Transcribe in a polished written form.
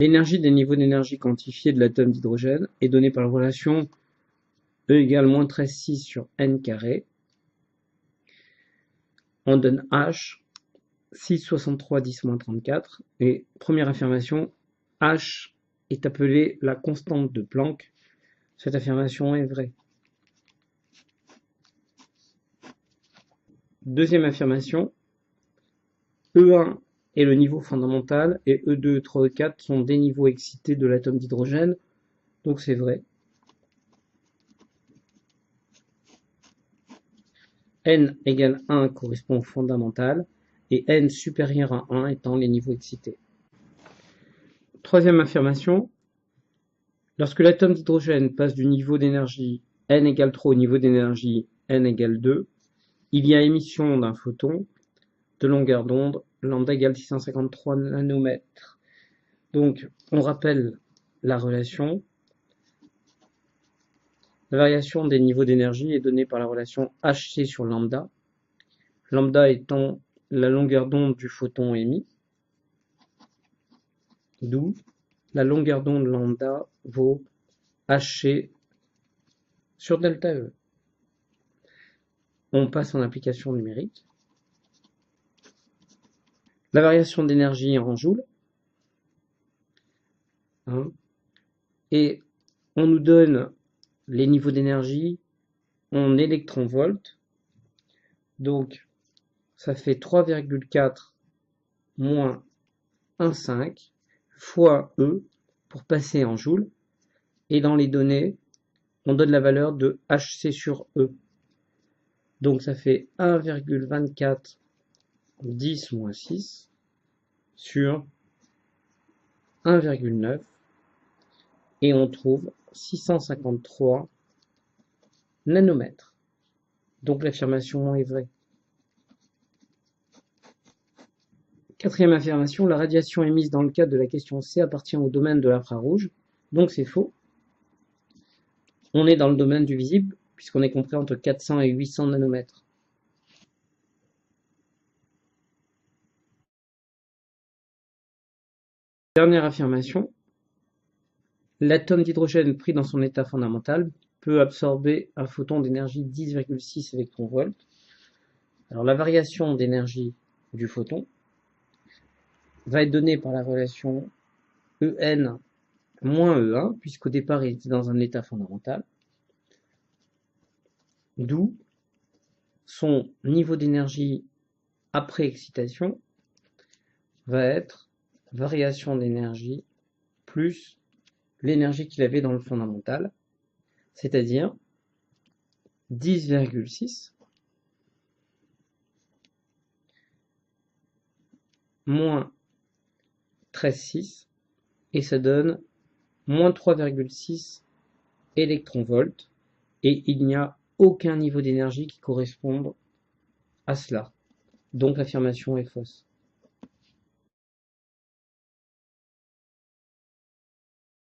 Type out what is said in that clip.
L'énergie des niveaux d'énergie quantifiés de l'atome d'hydrogène est donnée par la relation E égale moins 13,6 sur n carré. On donne H, 6,63 10 moins 34. Et première affirmation, H est appelée la constante de Planck. Cette affirmation est vraie. Deuxième affirmation, E1 est le niveau fondamental et E2, E3, E4 sont des niveaux excités de l'atome d'hydrogène, donc c'est vrai. N égale 1 correspond au fondamental et N supérieur à 1 étant les niveaux excités. Troisième affirmation, lorsque l'atome d'hydrogène passe du niveau d'énergie N égale 3 au niveau d'énergie N égale 2, il y a émission d'un photon de longueur d'onde lambda égale 653 nanomètres. Donc, on rappelle la relation. La variation des niveaux d'énergie est donnée par la relation Hc sur lambda, lambda étant la longueur d'onde du photon émis, d'où la longueur d'onde lambda vaut Hc sur delta E. On passe en application numérique. La variation d'énergie en joules, et on nous donne les niveaux d'énergie en électronvolts. Donc, ça fait 3,4 moins 1,5 fois E pour passer en joules. Et dans les données, on donne la valeur de Hc sur E. Donc, ça fait 1,24 10 moins 6 sur 1,9. Et on trouve 653 nanomètres. Donc l'affirmation est vraie. Quatrième affirmation, la radiation émise dans le cadre de la question C appartient au domaine de l'infrarouge. Donc c'est faux. On est dans le domaine du visible, puisqu'on est compris entre 400 et 800 nanomètres. Dernière affirmation, l'atome d'hydrogène pris dans son état fondamental peut absorber un photon d'énergie 10,6 électronvolts. Alors la variation d'énergie du photon va être donnée par la relation En moins E1, puisqu'au départ il était dans un état fondamental, d'où son niveau d'énergie après excitation va être variation d'énergie plus l'énergie qu'il avait dans le fondamental, c'est-à-dire 10,6 moins 13,6 et ça donne moins 3,6 électronvolts et il n'y a aucun niveau d'énergie qui corresponde à cela. Donc l'affirmation est fausse.